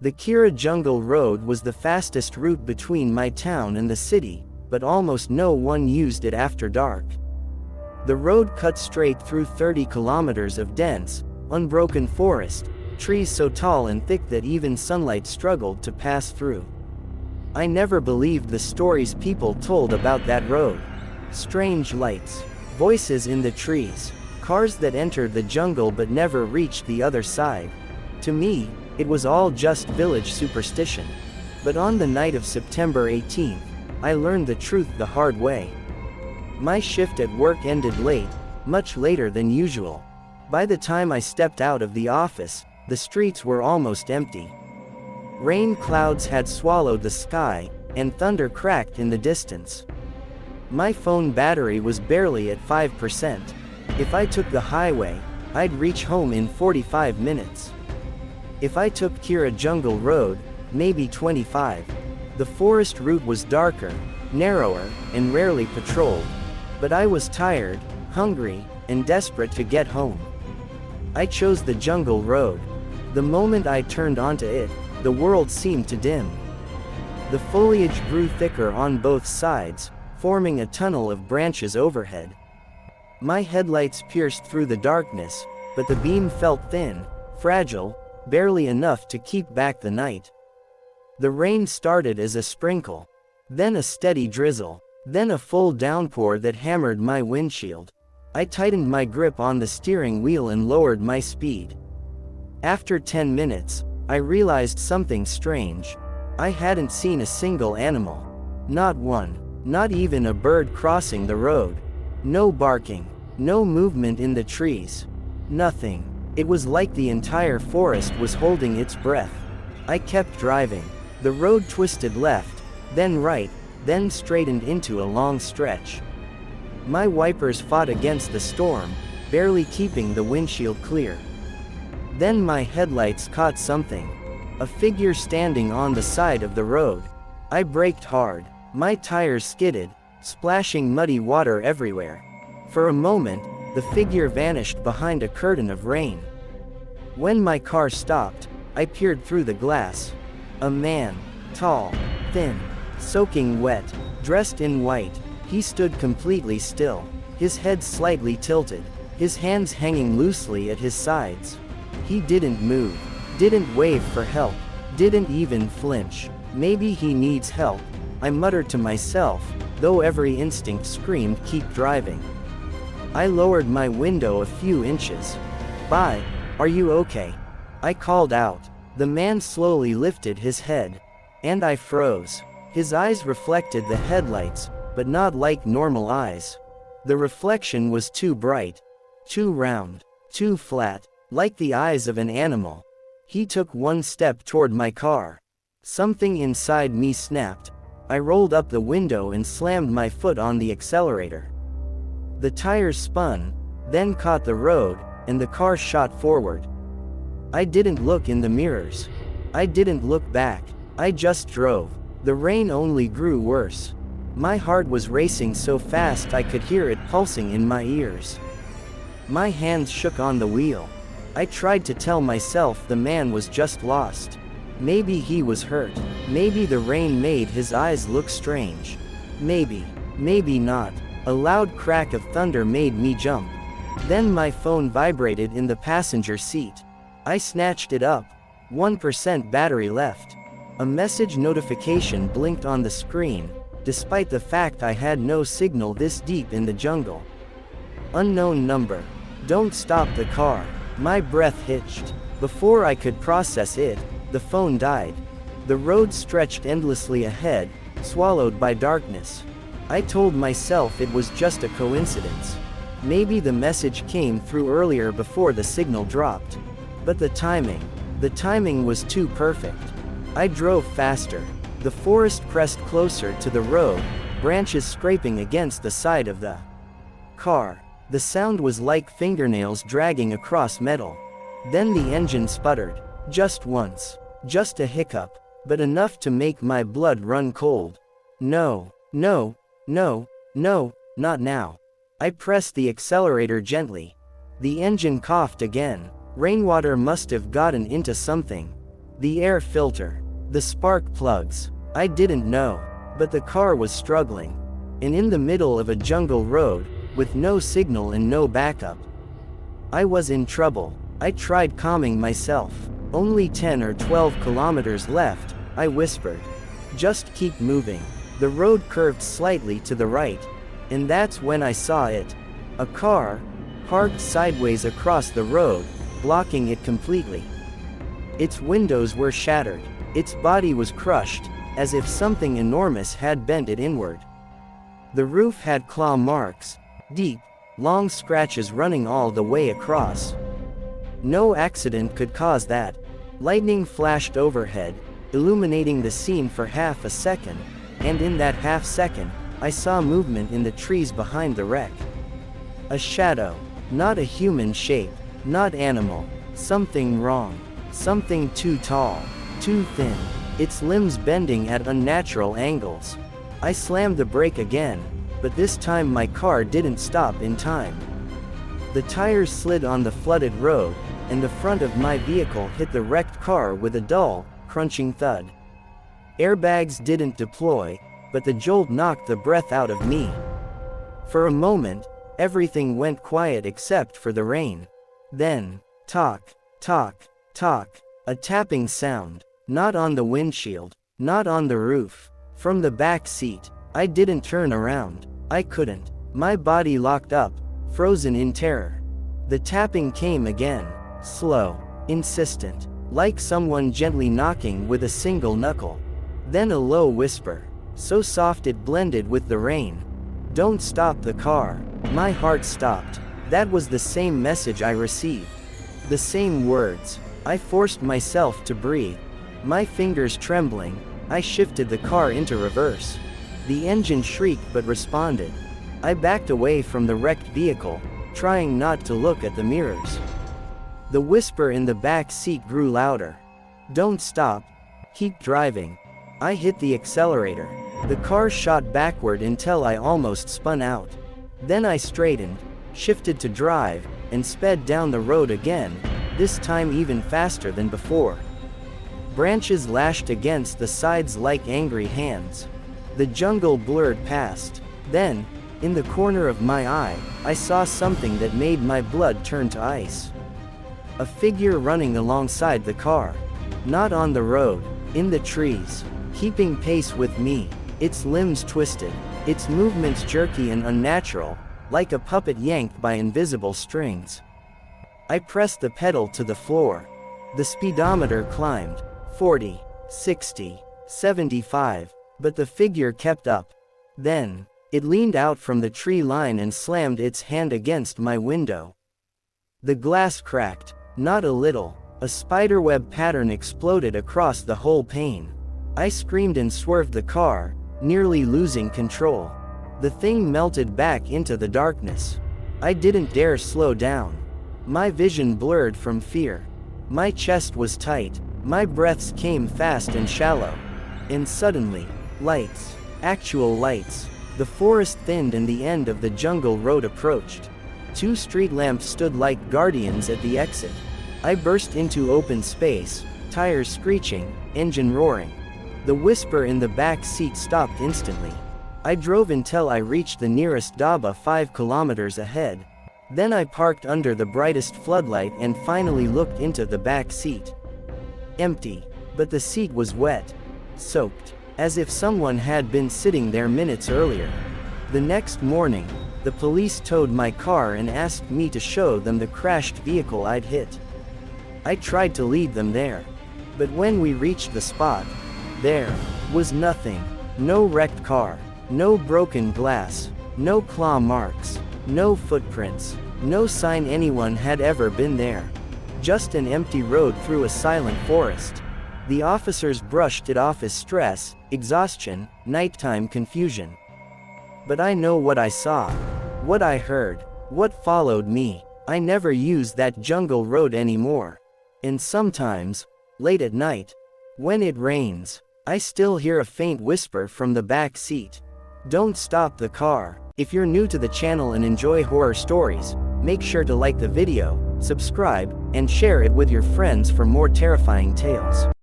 The Kira Jungle Road was the fastest route between my town and the city, but almost no one used it after dark. The road cut straight through 30 kilometers of dense, unbroken forest, trees so tall and thick that even sunlight struggled to pass through. I never believed the stories people told about that road. Strange lights, voices in the trees, cars that entered the jungle but never reached the other side. To me, it was all just village superstition. But on the night of September 18th, I learned the truth the hard way. My shift at work ended late, much later than usual. By the time I stepped out of the office, the streets were almost empty. Rain clouds had swallowed the sky, and thunder cracked in the distance. My phone battery was barely at 5%. If I took the highway, I'd reach home in 45 minutes. If I took Kira Jungle Road, maybe 25. The forest route was darker, narrower, and rarely patrolled. But I was tired, hungry, and desperate to get home. I chose the jungle road. The moment I turned onto it, the world seemed to dim. The foliage grew thicker on both sides, forming a tunnel of branches overhead. My headlights pierced through the darkness, but the beam felt thin, fragile, barely enough to keep back the night. The rain started as a sprinkle, then a steady drizzle, then a full downpour that hammered my windshield. I tightened my grip on the steering wheel and lowered my speed. After 10 minutes, I realized something strange. I hadn't seen a single animal. Not one. Not even a bird crossing the road. No barking. No movement in the trees. Nothing. It was like the entire forest was holding its breath. I kept driving. The road twisted left, then right, then straightened into a long stretch. My wipers fought against the storm, barely keeping the windshield clear. Then my headlights caught something. A figure standing on the side of the road. I braked hard. My tires skidded, splashing muddy water everywhere. For a moment, the figure vanished behind a curtain of rain. When my car stopped, I peered through the glass. A man, tall, thin, soaking wet, dressed in white. He stood completely still, his head slightly tilted, his hands hanging loosely at his sides. He didn't move, didn't wave for help, didn't even flinch. Maybe he needs help, I muttered to myself, though every instinct screamed keep driving. I lowered my window a few inches. "Bye, are you okay?" I called out. The man slowly lifted his head. And I froze. His eyes reflected the headlights, but not like normal eyes. The reflection was too bright, too round, too flat, like the eyes of an animal. He took one step toward my car. Something inside me snapped. I rolled up the window and slammed my foot on the accelerator. The tires spun, then caught the road, and the car shot forward. I didn't look in the mirrors. I didn't look back. I just drove. The rain only grew worse. My heart was racing so fast I could hear it pulsing in my ears. My hands shook on the wheel. I tried to tell myself the man was just lost. Maybe he was hurt. Maybe the rain made his eyes look strange. Maybe not. A loud crack of thunder made me jump. Then my phone vibrated in the passenger seat. I snatched it up. 1% battery left. A message notification blinked on the screen, despite the fact I had no signal this deep in the jungle. Unknown number. Don't stop the car. My breath hitched. Before I could process it, the phone died. The road stretched endlessly ahead, swallowed by darkness. I told myself it was just a coincidence. Maybe the message came through earlier before the signal dropped. But the timing was too perfect. I drove faster. The forest pressed closer to the road, branches scraping against the side of the car. The sound was like fingernails dragging across metal. Then the engine sputtered. Just once. Just a hiccup. But enough to make my blood run cold. No, not now. I pressed the accelerator gently. The engine coughed again. Rainwater must have gotten into something. The air filter. The spark plugs. I didn't know. But the car was struggling. And in the middle of a jungle road, with no signal and no backup. I was in trouble. I tried calming myself. Only 10 or 12 kilometers left, I whispered. Just keep moving. The road curved slightly to the right. And that's when I saw it. A car, parked sideways across the road, blocking it completely. Its windows were shattered. Its body was crushed, as if something enormous had bent it inward. The roof had claw marks, deep, long scratches running all the way across. No accident could cause that. Lightning flashed overhead, illuminating the scene for half a second, and in that half second, I saw movement in the trees behind the wreck. A shadow, not a human shape, not animal, something wrong, something too tall, too thin, its limbs bending at unnatural angles. I slammed the brake again, but this time my car didn't stop in time. The tires slid on the flooded road, and the front of my vehicle hit the wrecked car with a dull, crunching thud. Airbags didn't deploy, but the jolt knocked the breath out of me. For a moment, everything went quiet except for the rain. Then, tock, tock, tock, a tapping sound, not on the windshield, not on the roof, from the back seat. I didn't turn around. I couldn't. My body locked up, frozen in terror. The tapping came again, slow, insistent, like someone gently knocking with a single knuckle. Then a low whisper, so soft it blended with the rain. Don't stop the car. My heart stopped. That was the same message I received. The same words. I forced myself to breathe. My fingers trembling, I shifted the car into reverse. The engine shrieked but responded. I backed away from the wrecked vehicle, trying not to look at the mirrors. The whisper in the back seat grew louder. Don't stop. Keep driving. I hit the accelerator. The car shot backward until I almost spun out. Then I straightened, shifted to drive, and sped down the road again, this time even faster than before. Branches lashed against the sides like angry hands. The jungle blurred past. Then, in the corner of my eye, I saw something that made my blood turn to ice. A figure running alongside the car. Not on the road, in the trees, keeping pace with me, its limbs twisted, its movements jerky and unnatural, like a puppet yanked by invisible strings. I pressed the pedal to the floor. The speedometer climbed, 40, 60, 75, but the figure kept up. Then, it leaned out from the tree line and slammed its hand against my window. The glass cracked, not a little. A spiderweb pattern exploded across the whole pane. I screamed and swerved the car, nearly losing control. The thing melted back into the darkness. I didn't dare slow down. My vision blurred from fear. My chest was tight, my breaths came fast and shallow. And suddenly, lights. Actual lights. The forest thinned and the end of the jungle road approached. 2 street lamps stood like guardians at the exit. I burst into open space, tires screeching, engine roaring. The whisper in the back seat stopped instantly. I drove until I reached the nearest dhaba 5 kilometers ahead. Then I parked under the brightest floodlight and finally looked into the back seat. Empty, but the seat was wet, soaked, as if someone had been sitting there minutes earlier. The next morning, the police towed my car and asked me to show them the crashed vehicle I'd hit. I tried to lead them there. But when we reached the spot, there was nothing. No wrecked car, no broken glass, no claw marks, no footprints, no sign anyone had ever been there. Just an empty road through a silent forest. The officers brushed it off as stress, exhaustion, nighttime confusion. But I know what I saw, what I heard, what followed me. I never use that jungle road anymore. And sometimes, late at night, when it rains, I still hear a faint whisper from the back seat. Don't stop the car. If you're new to the channel and enjoy horror stories, make sure to like the video, subscribe, and share it with your friends for more terrifying tales.